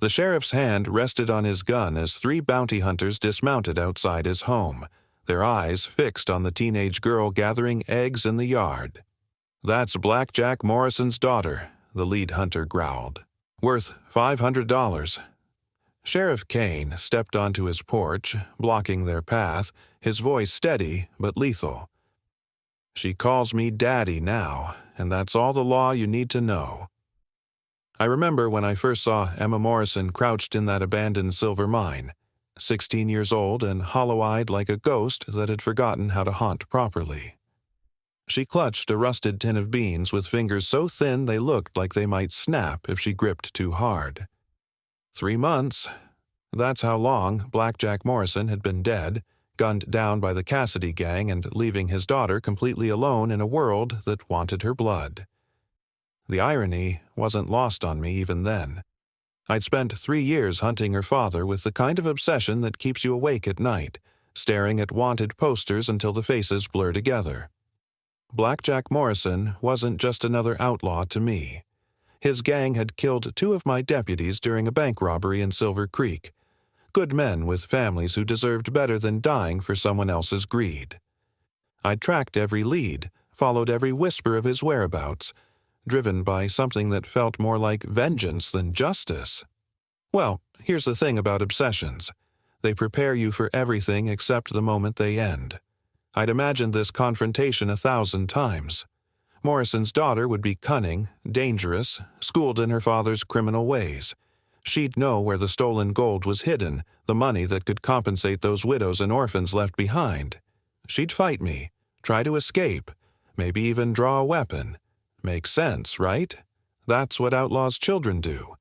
The sheriff's hand rested on his gun as 3 bounty hunters dismounted outside his home, their eyes fixed on the teenage girl gathering eggs in the yard. "That's Blackjack Morrison's daughter," the lead hunter growled. "Worth $500. Sheriff Kane stepped onto his porch, blocking their path, his voice steady but lethal. "She calls me Daddy now, and that's all the law you need to know." I remember when I first saw Emma Morrison crouched in that abandoned silver mine, 16 years old and hollow-eyed like a ghost that had forgotten how to haunt properly. She clutched a rusted tin of beans with fingers so thin they looked like they might snap if she gripped too hard. 3 months. That's how long Blackjack Morrison had been dead, gunned down by the Cassidy gang and leaving his daughter completely alone in a world that wanted her blood. The irony wasn't lost on me even then. I'd spent 3 years hunting her father with the kind of obsession that keeps you awake at night, staring at wanted posters until the faces blur together. Blackjack Morrison wasn't just another outlaw to me. His gang had killed 2 of my deputies during a bank robbery in Silver Creek. Good men with families who deserved better than dying for someone else's greed. I'd tracked every lead, followed every whisper of his whereabouts, driven by something that felt more like vengeance than justice. Well, here's the thing about obsessions. They prepare you for everything except the moment they end. I'd imagined this confrontation 1,000 times. Morrison's daughter would be cunning, dangerous, schooled in her father's criminal ways. She'd know where the stolen gold was hidden, the money that could compensate those widows and orphans left behind. She'd fight me, try to escape, maybe even draw a weapon. Makes sense, right? That's what outlaws' children do.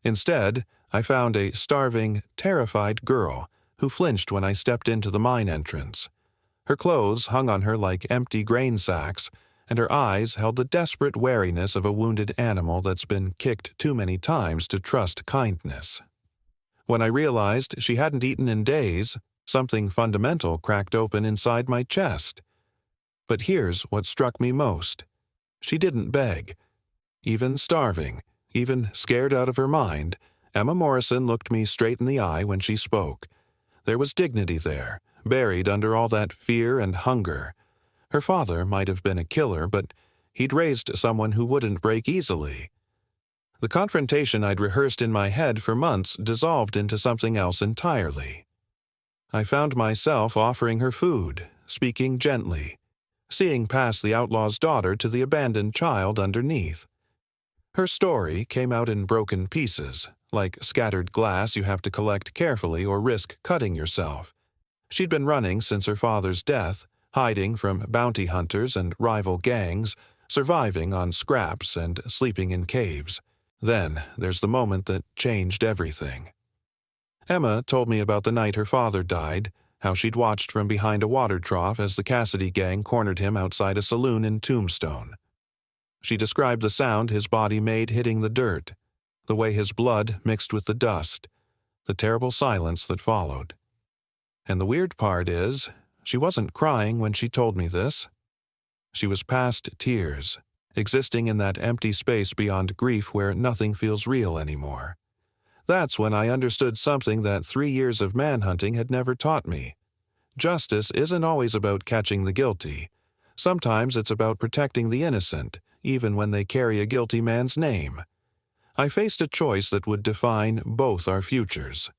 Instead, I found a starving, terrified girl who flinched when I stepped into the mine entrance. Her clothes hung on her like empty grain sacks, and her eyes held the desperate wariness of a wounded animal that's been kicked too many times to trust kindness. When I realized she hadn't eaten in days, something fundamental cracked open inside my chest. But here's what struck me most. She didn't beg. Even starving, even scared out of her mind, Emma Morrison looked me straight in the eye when she spoke. There was dignity there, buried under all that fear and hunger. Her father might have been a killer, but he'd raised someone who wouldn't break easily. The confrontation I'd rehearsed in my head for months dissolved into something else entirely. I found myself offering her food, speaking gently, seeing past the outlaw's daughter to the abandoned child underneath. Her story came out in broken pieces, like scattered glass you have to collect carefully or risk cutting yourself. She'd been running since her father's death, hiding from bounty hunters and rival gangs, surviving on scraps and sleeping in caves. Then there's the moment that changed everything. Emma told me about the night her father died, how she'd watched from behind a water trough as the Cassidy gang cornered him outside a saloon in Tombstone. She described the sound his body made hitting the dirt, the way his blood mixed with the dust, the terrible silence that followed. And the weird part is, she wasn't crying when she told me this. She was past tears, existing in that empty space beyond grief where nothing feels real anymore. That's when I understood something that 3 years of manhunting had never taught me. Justice isn't always about catching the guilty. Sometimes it's about protecting the innocent, even when they carry a guilty man's name. I faced a choice that would define both our futures.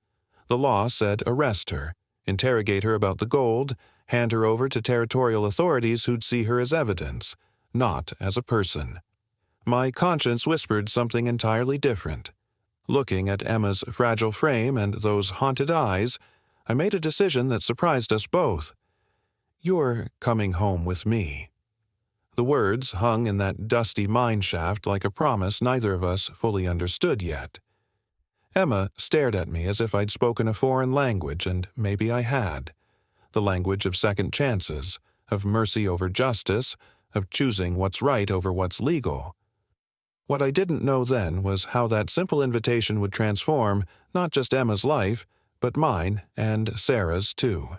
The law said arrest her, interrogate her about the gold, hand her over to territorial authorities who'd see her as evidence, not as a person. My conscience whispered something entirely different. Looking at Emma's fragile frame and those haunted eyes, I made a decision that surprised us both. "You're coming home with me." The words hung in that dusty mine shaft like a promise neither of us fully understood yet. Emma stared at me as if I'd spoken a foreign language, and maybe I had. The language of second chances, of mercy over justice, of choosing what's right over what's legal. What I didn't know then was how that simple invitation would transform not just Emma's life, but mine and Sarah's too.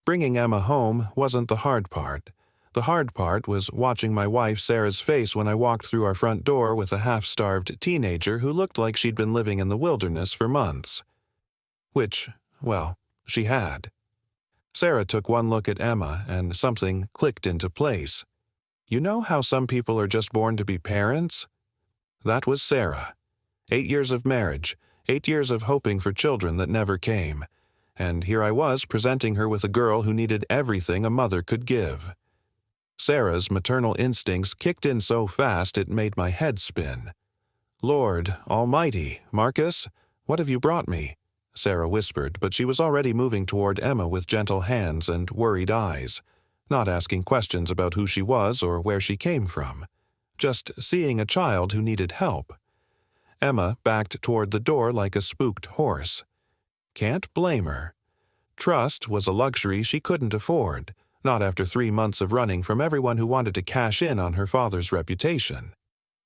Bringing Emma home wasn't the hard part. The hard part was watching my wife Sarah's face when I walked through our front door with a half-starved teenager who looked like she'd been living in the wilderness for months. Which, well, she had. Sarah took one look at Emma and something clicked into place. You know how some people are just born to be parents? That was Sarah. 8 years of marriage, 8 years of hoping for children that never came. And here I was presenting her with a girl who needed everything a mother could give. Sarah's maternal instincts kicked in so fast it made my head spin. "Lord Almighty, Marcus, what have you brought me?" Sarah whispered, but she was already moving toward Emma with gentle hands and worried eyes, not asking questions about who she was or where she came from, just seeing a child who needed help. Emma backed toward the door like a spooked horse. Can't blame her. Trust was a luxury she couldn't afford, not after 3 months of running from everyone who wanted to cash in on her father's reputation.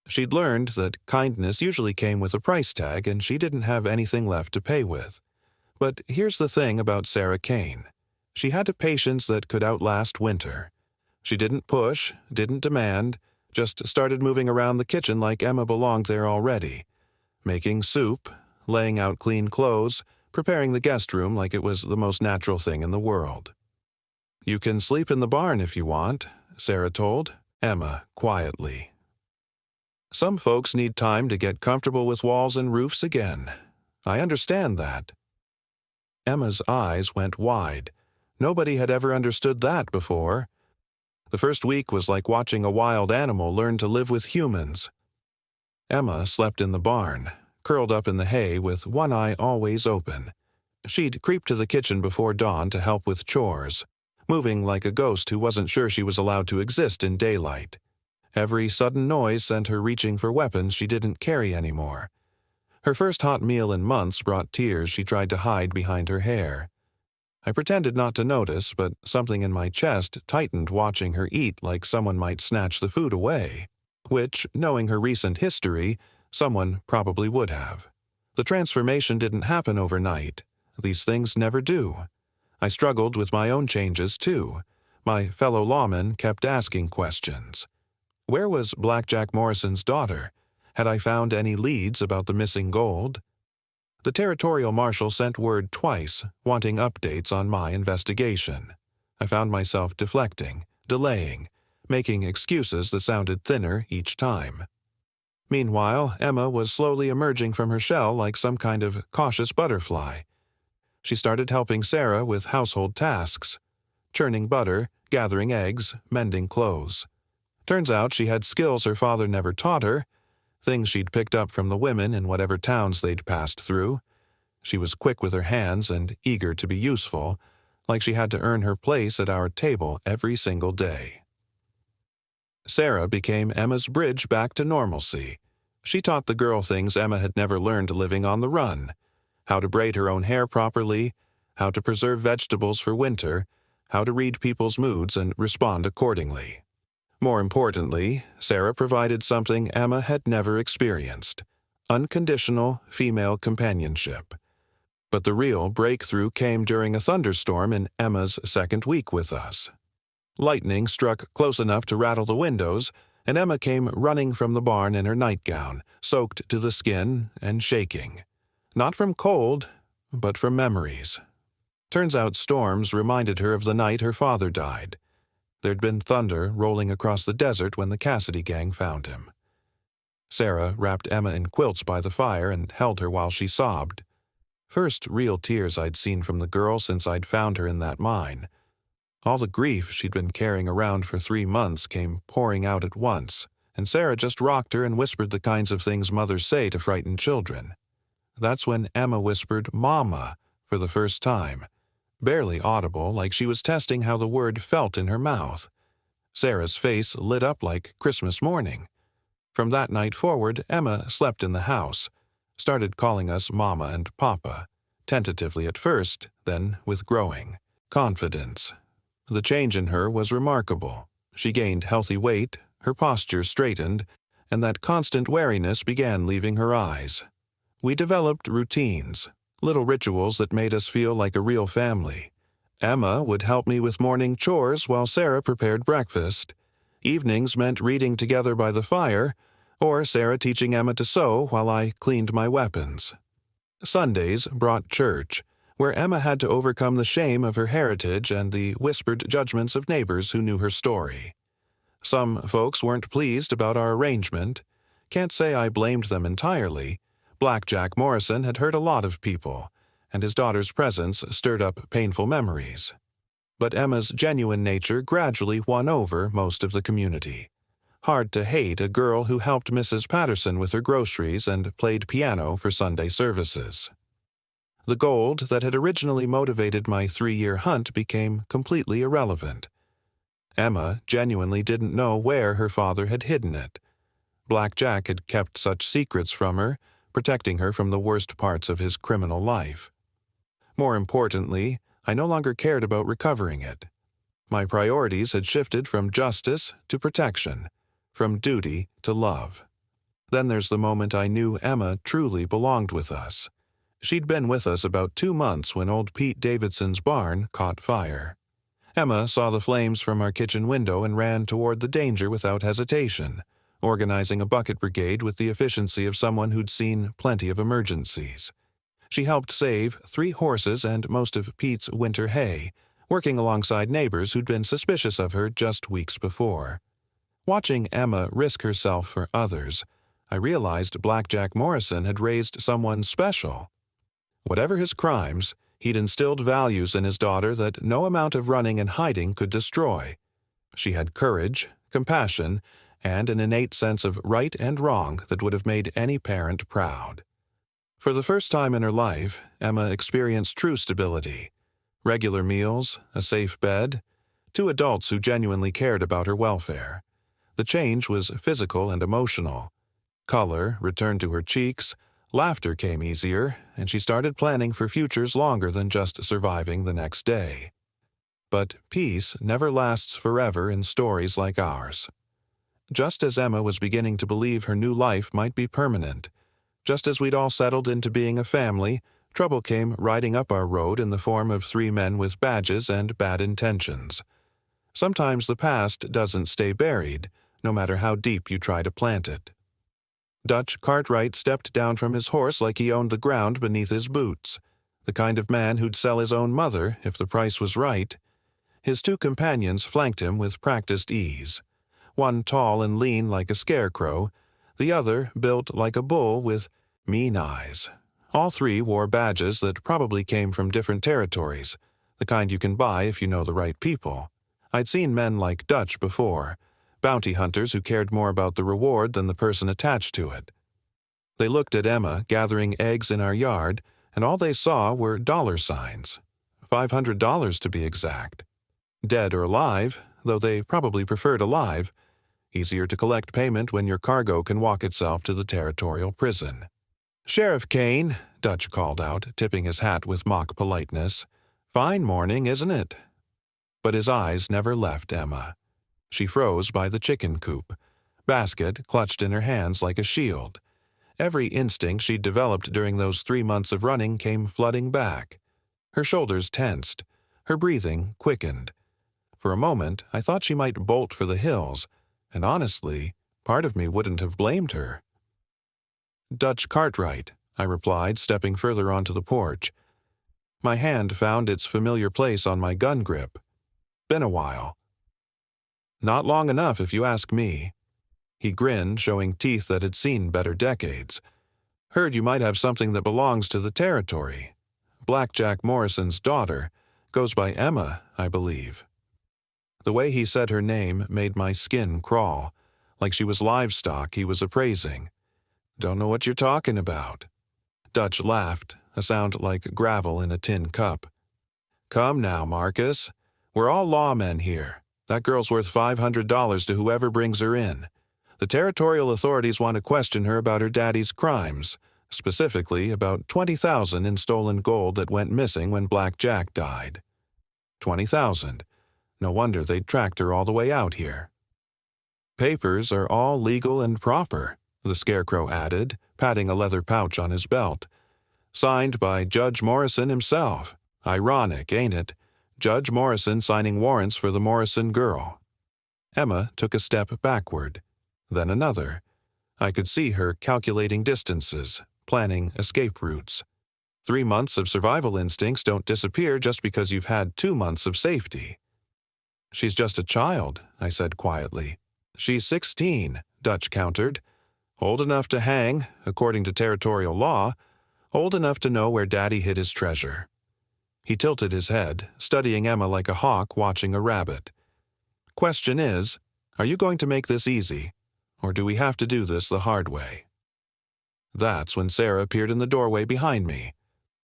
She'd learned that kindness usually came with a price tag, and she didn't have anything left to pay with. But here's the thing about Sarah Kane. She had a patience that could outlast winter. She didn't push, didn't demand, just started moving around the kitchen like Emma belonged there already, making soup, laying out clean clothes, preparing the guest room like it was the most natural thing in the world. "You can sleep in the barn if you want," Sarah told Emma quietly. Some folks need time to get comfortable with walls and roofs again. I understand that. Emma's eyes went wide. Nobody had ever understood that before. The first week was like watching a wild animal learn to live with humans. Emma slept in the barn, curled up in the hay with one eye always open. She'd creep to the kitchen before dawn to help with chores, moving like a ghost who wasn't sure she was allowed to exist in daylight. Every sudden noise sent her reaching for weapons she didn't carry anymore. Her first hot meal in months brought tears she tried to hide behind her hair. I pretended not to notice, but something in my chest tightened watching her eat like someone might snatch the food away, which, knowing her recent history, someone probably would have. The transformation didn't happen overnight. These things never do. I struggled with my own changes, too. My fellow lawmen kept asking questions. Where was Blackjack Morrison's daughter? Had I found any leads about the missing gold? The territorial marshal sent word twice, wanting updates on my investigation. I found myself deflecting, delaying, making excuses that sounded thinner each time. Meanwhile, Emma was slowly emerging from her shell like some kind of cautious butterfly. She started helping Sarah with household tasks, churning butter, gathering eggs, mending clothes. Turns out she had skills her father never taught her, things she'd picked up from the women in whatever towns they'd passed through. She was quick with her hands and eager to be useful, like she had to earn her place at our table every single day. Sarah became Emma's bridge back to normalcy. She taught the girl things Emma had never learned living on the run: how to braid her own hair properly, how to preserve vegetables for winter, how to read people's moods and respond accordingly. More importantly, Sarah provided something Emma had never experienced: unconditional female companionship. But the real breakthrough came during a thunderstorm in Emma's second week with us. Lightning struck close enough to rattle the windows, and Emma came running from the barn in her nightgown, soaked to the skin and shaking. Not from cold, but from memories. Turns out storms reminded her of the night her father died. There'd been thunder rolling across the desert when the Cassidy gang found him. Sarah wrapped Emma in quilts by the fire and held her while she sobbed. First real tears I'd seen from the girl since I'd found her in that mine. All the grief she'd been carrying around for 3 months came pouring out at once, and Sarah just rocked her and whispered the kinds of things mothers say to frighten children. That's when Emma whispered "Mama" for the first time, barely audible, like she was testing how the word felt in her mouth. Sarah's face lit up like Christmas morning. From that night forward, Emma slept in the house, started calling us Mama and Papa, tentatively at first, then with growing confidence. The change in her was remarkable. She gained healthy weight, her posture straightened, and that constant wariness began leaving her eyes. We developed routines, little rituals that made us feel like a real family. Emma would help me with morning chores while Sarah prepared breakfast. Evenings meant reading together by the fire, or Sarah teaching Emma to sew while I cleaned my weapons. Sundays brought church, where Emma had to overcome the shame of her heritage and the whispered judgments of neighbors who knew her story. Some folks weren't pleased about our arrangement. Can't say I blamed them entirely. Black Jack Morrison had hurt a lot of people, and his daughter's presence stirred up painful memories. But Emma's genuine nature gradually won over most of the community. Hard to hate a girl who helped Mrs. Patterson with her groceries and played piano for Sunday services. The gold that had originally motivated my 3-year hunt became completely irrelevant. Emma genuinely didn't know where her father had hidden it. Black Jack had kept such secrets from her, protecting her from the worst parts of his criminal life. More importantly, I no longer cared about recovering it. My priorities had shifted from justice to protection, from duty to love. Then there's the moment I knew Emma truly belonged with us. She'd been with us about 2 months when old Pete Davidson's barn caught fire. Emma saw the flames from our kitchen window and ran toward the danger without hesitation, organizing a bucket brigade with the efficiency of someone who'd seen plenty of emergencies. She helped save 3 horses and most of Pete's winter hay, working alongside neighbors who'd been suspicious of her just weeks before. Watching Emma risk herself for others, I realized Black Jack Morrison had raised someone special. Whatever his crimes, he'd instilled values in his daughter that no amount of running and hiding could destroy. She had courage, compassion, and an innate sense of right and wrong that would have made any parent proud. For the first time in her life, Emma experienced true stability. Regular meals, a safe bed, 2 adults who genuinely cared about her welfare. The change was physical and emotional. Color returned to her cheeks, laughter came easier, and she started planning for futures longer than just surviving the next day. But peace never lasts forever in stories like ours. Just as Emma was beginning to believe her new life might be permanent, just as we'd all settled into being a family, trouble came riding up our road in the form of 3 men with badges and bad intentions. Sometimes the past doesn't stay buried, no matter how deep you try to plant it. Dutch Cartwright stepped down from his horse like he owned the ground beneath his boots, the kind of man who'd sell his own mother if the price was right. His 2 companions flanked him with practiced ease, one tall and lean like a scarecrow, the other built like a bull with mean eyes. All 3 wore badges that probably came from different territories, the kind you can buy if you know the right people. I'd seen men like Dutch before, bounty hunters who cared more about the reward than the person attached to it. They looked at Emma gathering eggs in our yard, and all they saw were dollar signs. $500 to be exact. Dead or alive, though they probably preferred alive. Easier to collect payment when your cargo can walk itself to the territorial prison. "Sheriff Kane," Dutch called out, tipping his hat with mock politeness. "Fine morning, isn't it?" But his eyes never left Emma. She froze by the chicken coop, basket clutched in her hands like a shield. Every instinct she'd developed during those 3 months of running came flooding back. Her shoulders tensed, her breathing quickened. For a moment, I thought she might bolt for the hills, and honestly, part of me wouldn't have blamed her. "Dutch Cartwright," I replied, stepping further onto the porch. My hand found its familiar place on my gun grip. "Been a while." "Not long enough, if you ask me." He grinned, showing teeth that had seen better decades. "Heard you might have something that belongs to the territory. Black Jack Morrison's daughter. Goes by Emma, I believe." The way he said her name made my skin crawl, like she was livestock he was appraising. "Don't know what you're talking about." Dutch laughed, a sound like gravel in a tin cup. "Come now, Marcus. We're all lawmen here. That girl's worth $500 to whoever brings her in. The territorial authorities want to question her about her daddy's crimes, specifically about $20,000 in stolen gold that went missing when Black Jack died. $20,000. No wonder they'd tracked her all the way out here." "Papers are all legal and proper," the scarecrow added, patting a leather pouch on his belt. "Signed by Judge Morrison himself. Ironic, ain't it? Judge Morrison signing warrants for the Morrison girl. Emma took a step backward, then another. I could see her calculating distances, planning escape routes. 3 months of survival instincts don't disappear just because you've had 2 months of safety. She's just a child, I said quietly. She's 16, Dutch countered. Old enough to hang, according to territorial law, old enough to know where Daddy hid his treasure. He tilted his head, studying Emma like a hawk watching a rabbit. Question is, are you going to make this easy, or do we have to do this the hard way? That's when Sarah appeared in the doorway behind me.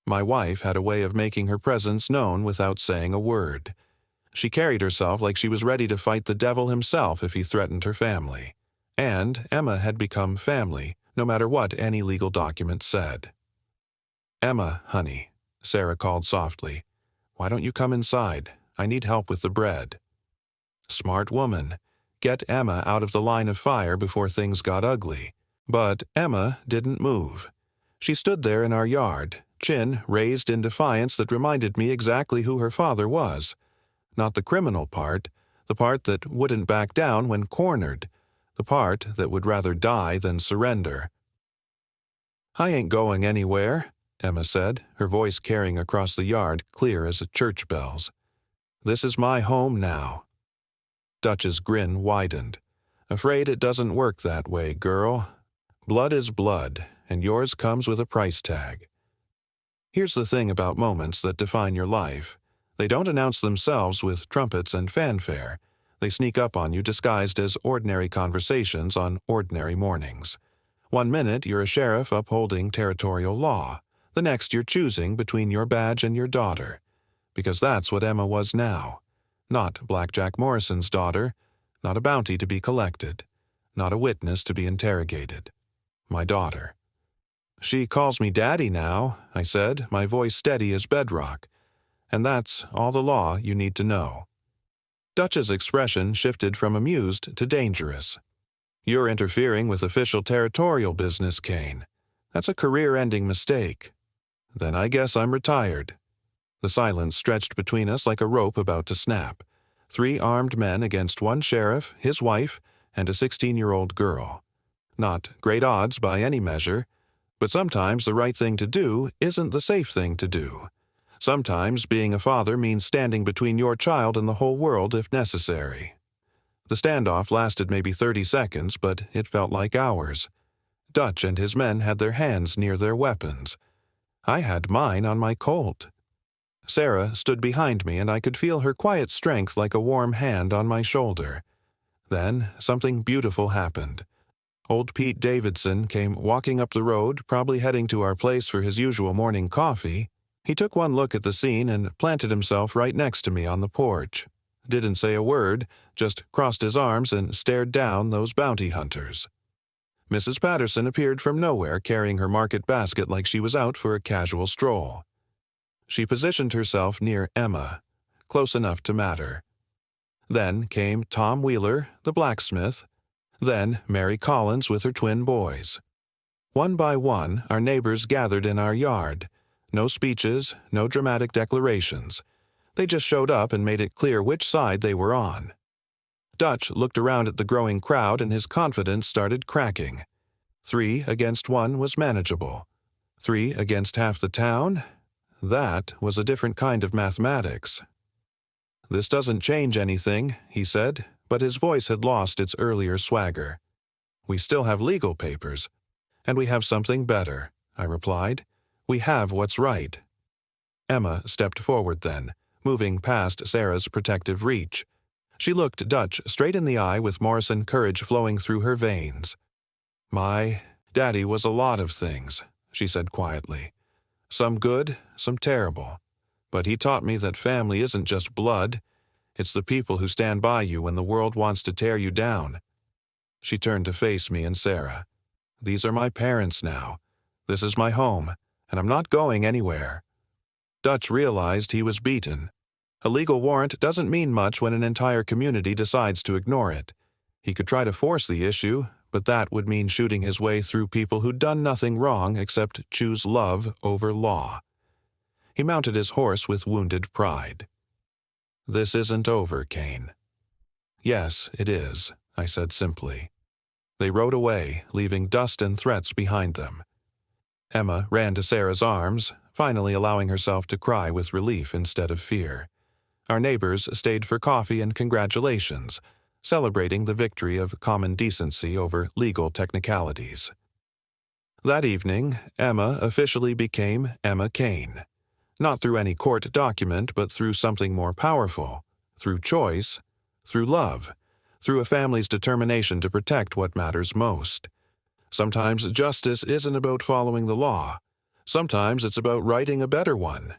My wife had a way of making her presence known without saying a word. She carried herself like she was ready to fight the devil himself if he threatened her family. And Emma had become family, no matter what any legal document said. "Emma, honey," Sarah called softly. "Why don't you come inside? I need help with the bread." Smart woman. Get Emma out of the line of fire before things got ugly. But Emma didn't move. She stood there in our yard, chin raised in defiance that reminded me exactly who her father was. Not the criminal part, the part that wouldn't back down when cornered, the part that would rather die than surrender. "I ain't going anywhere," Emma said, her voice carrying across the yard clear as church bells. "This is my home now." Dutch's grin widened. "Afraid it doesn't work that way, girl. Blood is blood, and yours comes with a price tag." Here's the thing about moments that define your life. They don't announce themselves with trumpets and fanfare. They sneak up on you disguised as ordinary conversations on ordinary mornings. 1 minute you're a sheriff upholding territorial law. The next you're choosing between your badge and your daughter. Because that's what Emma was now. Not Black Jack Morrison's daughter, not a bounty to be collected, not a witness to be interrogated. My daughter. "She calls me Daddy now," I said, my voice steady as bedrock. "And that's all the law you need to know." Dutch's expression shifted from amused to dangerous. "You're interfering with official territorial business, Kane. That's a career-ending mistake." "Then I guess I'm retired." The silence stretched between us like a rope about to snap. 3 armed men against 1 sheriff, his wife, and a 16-year-old girl. Not great odds by any measure, but sometimes the right thing to do isn't the safe thing to do. Sometimes being a father means standing between your child and the whole world if necessary. The standoff lasted maybe 30 seconds, but it felt like hours. Dutch and his men had their hands near their weapons. I had mine on my Colt. Sarah stood behind me, and I could feel her quiet strength like a warm hand on my shoulder. Then something beautiful happened. Old Pete Davidson came walking up the road, probably heading to our place for his usual morning coffee. He took 1 look at the scene and planted himself right next to me on the porch. Didn't say a word, just crossed his arms and stared down those bounty hunters. Mrs. Patterson appeared from nowhere carrying her market basket like she was out for a casual stroll. She positioned herself near Emma, close enough to matter. Then came Tom Wheeler, the blacksmith. Then Mary Collins with her twin boys. 1 by 1, our neighbors gathered in our yard. No speeches, no dramatic declarations. They just showed up and made it clear which side they were on. Dutch looked around at the growing crowd and his confidence started cracking. 3 against 1 was manageable. 3 against half the town? That was a different kind of mathematics. "This doesn't change anything," he said, but his voice had lost its earlier swagger. "We still have legal papers. And we have something better," I replied. "We have what's right." Emma stepped forward then, moving past Sarah's protective reach. She looked Dutch straight in the eye with Morrison courage flowing through her veins. "My daddy was a lot of things," she said quietly. "Some good, some terrible. But he taught me that family isn't just blood. It's the people who stand by you when the world wants to tear you down." She turned to face me and Sarah. "These are my parents now. This is my home, and I'm not going anywhere." Dutch realized he was beaten. A legal warrant doesn't mean much when an entire community decides to ignore it. He could try to force the issue, but that would mean shooting his way through people who'd done nothing wrong except choose love over law. He mounted his horse with wounded pride. "This isn't over, Kane." "Yes, it is," I said simply. They rode away, leaving dust and threats behind them. Emma ran to Sarah's arms, finally allowing herself to cry with relief instead of fear. Our neighbors stayed for coffee and congratulations, celebrating the victory of common decency over legal technicalities. That evening, Emma officially became Emma Kane. Not through any court document, but through something more powerful, through choice, through love, through a family's determination to protect what matters most. Sometimes justice isn't about following the law. Sometimes it's about writing a better one,